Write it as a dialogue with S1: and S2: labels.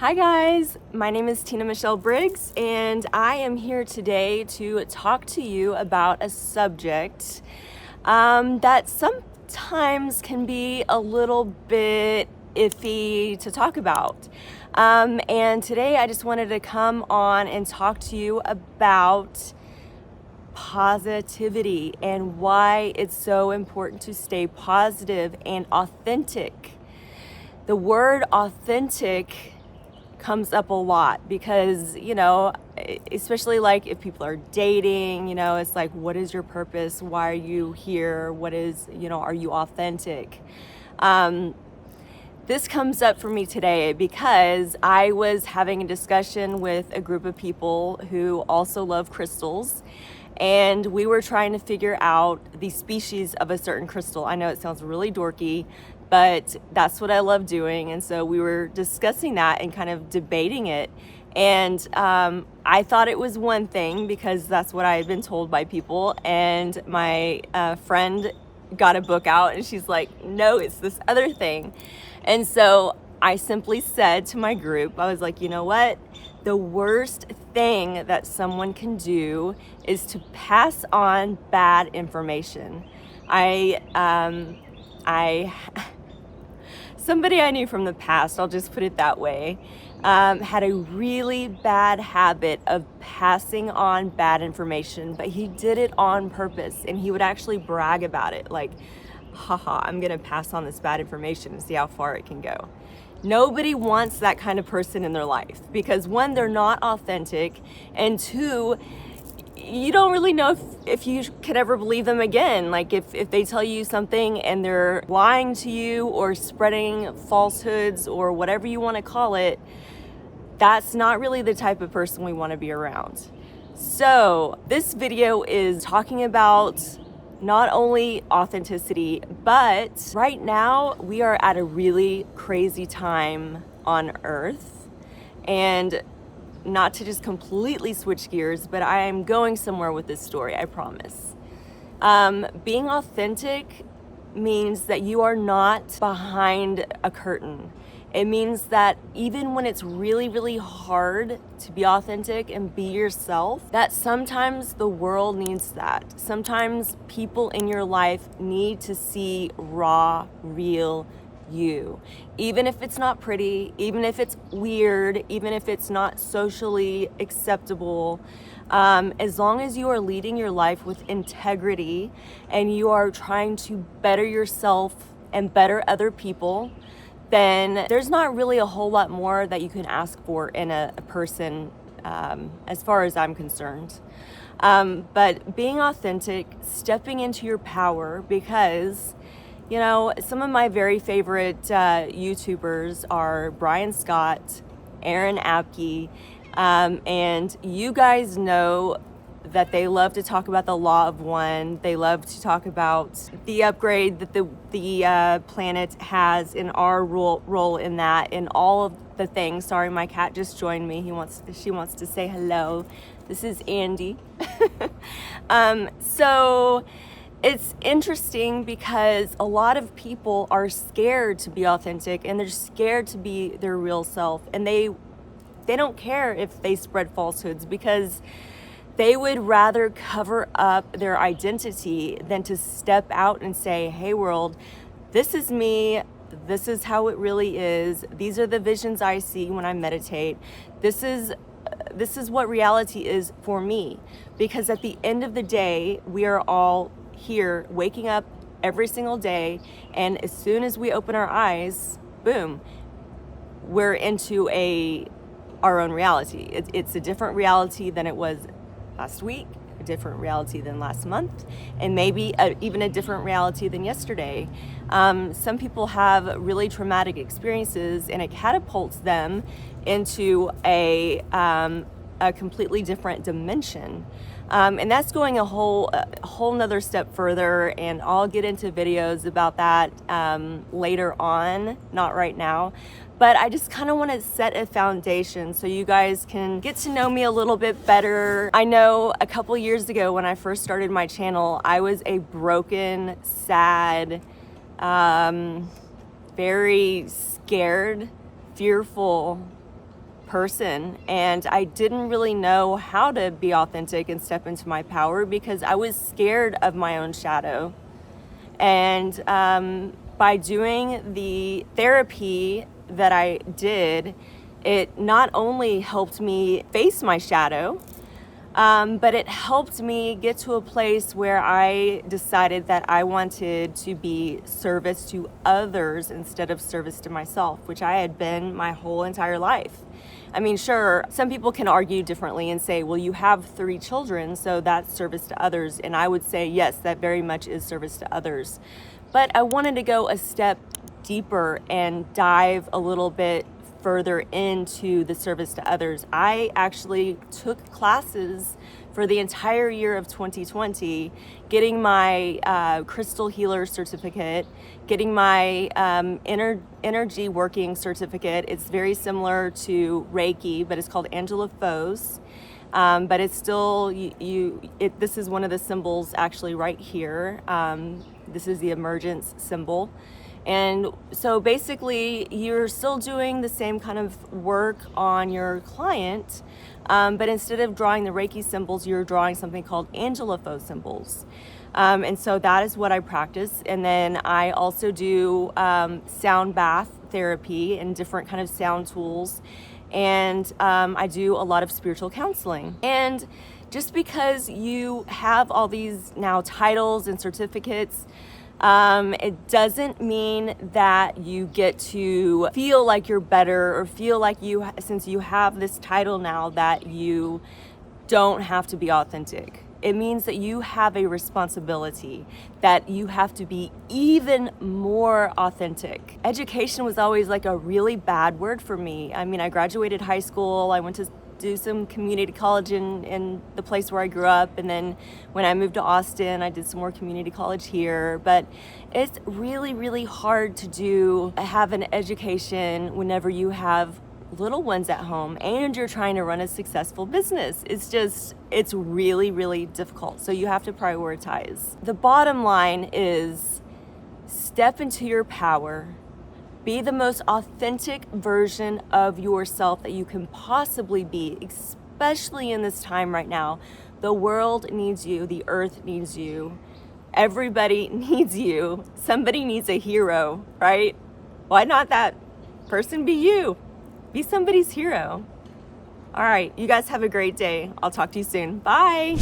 S1: Hi guys, my name is Tina Briggs and I am here today to talk to you about a subject that sometimes can be a little bit iffy to talk about. And today I just wanted to come on and talk to you about positivity and why it's so important to stay positive and authentic. The word authentic comes up a lot because, especially like if people are dating, it's like, what is your purpose? Why are you here? What is, are you authentic? This comes up for me today because I was having a discussion with a group of people who also love crystals, and we were trying to figure out the species of a certain crystal. I know it sounds really dorky, but that's what I love doing. And so we were discussing that and kind of debating it. And I thought it was one thing because that's what I had been told by people. And my friend got a book out and she's like, no, it's this other thing. And so I simply said to my group, I was like, you know what? The worst thing that someone can do is to pass on bad information. Somebody I knew from the past, I'll just put it that way, had a really bad habit of passing on bad information, but he did it on purpose, and he would actually brag about it, like, haha, I'm gonna pass on this bad information and see how far it can go. Nobody wants that kind of person in their life because one, they're not authentic, and two, you don't really know if you could ever believe them again. Like if they tell you something and they're lying to you or spreading falsehoods or whatever you want to call it, that's not really the type of person we want to be around. So this video is talking about not only authenticity, but right now we are at a really crazy time on Earth. And not to just completely switch gears, but I am going somewhere with this story, I promise. Being authentic means that you are not behind a curtain. It means that even when it's really, really hard to be authentic and be yourself, that sometimes the world needs that. Sometimes people in your life need to see raw, real you. Even if it's not pretty, even if it's weird, even if it's not socially acceptable, as long as you are leading your life with integrity and you are trying to better yourself and better other people, then there's not really a whole lot more that you can ask for in a person, as far as I'm concerned. But being authentic, stepping into your power, because some of my very favorite YouTubers are Brian Scott, Aaron Apke, and you guys know that they love to talk about the law of one. They love to talk about the upgrade that the planet has in our role in that, and all of the things. Sorry, my cat just joined me. She wants to say hello. This is Andy. So it's interesting because a lot of people are scared to be authentic and they're scared to be their real self, and they don't care if they spread falsehoods because they would rather cover up their identity than to step out and say, hey world, this is me, this is how it really is, these are the visions I see when I meditate, this is what reality is for me. Because at the end of the day, we are all here waking up every single day, and as soon as we open our eyes, boom, we're into our own reality. It's a different reality than it was last week, a different reality than last month, and maybe even a different reality than yesterday. Some people have really traumatic experiences and it catapults them into a completely different dimension. And that's going a whole nother step further, and I'll get into videos about that later on, not right now. But I just kind of want to set a foundation so you guys can get to know me a little bit better. I know a couple years ago when I first started my channel, I was a broken, sad, very scared, fearful person, and I didn't really know how to be authentic and step into my power because I was scared of my own shadow. And by doing the therapy that I did, it not only helped me face my shadow, but it helped me get to a place where I decided that I wanted to be service to others instead of service to myself, which I had been my whole entire life. I mean, sure, some people can argue differently and say, well, you have 3 children, so that's service to others. And I would say, yes, that very much is service to others. But I wanted to go a step deeper and dive a little bit further into the service to others. I actually took classes for the entire year of 2020, getting my crystal healer certificate, getting my energy working certificate. It's very similar to Reiki, but it's called Angela Foes. But it's still, this is one of the symbols actually right here. This is the emergence symbol. And so basically you're still doing the same kind of work on your client, but instead of drawing the Reiki symbols, you're drawing something called Angela Foes symbols. And so that is what I practice. And then I also do sound bath therapy and different kind of sound tools. And I do a lot of spiritual counseling. And just because you have all these now titles and certificates, it doesn't mean that you get to feel like you're better or feel like since you have this title now, that you don't have to be authentic. It means that you have a responsibility, that you have to be even more authentic. Education was always like a really bad word for me. I mean, I graduated high school, I went to do some community college in the place where I grew up, and then when I moved to Austin, I did some more community college here. But it's really, really hard to have an education whenever you have little ones at home and you're trying to run a successful business. It's really, really difficult. So you have to prioritize. The bottom line is step into your power. Be the most authentic version of yourself that you can possibly be, especially in this time right now. The world needs you. The earth needs you. Everybody needs you. Somebody needs a hero, right? Why not that person be you? Be somebody's hero. All right, you guys have a great day. I'll talk to you soon. Bye.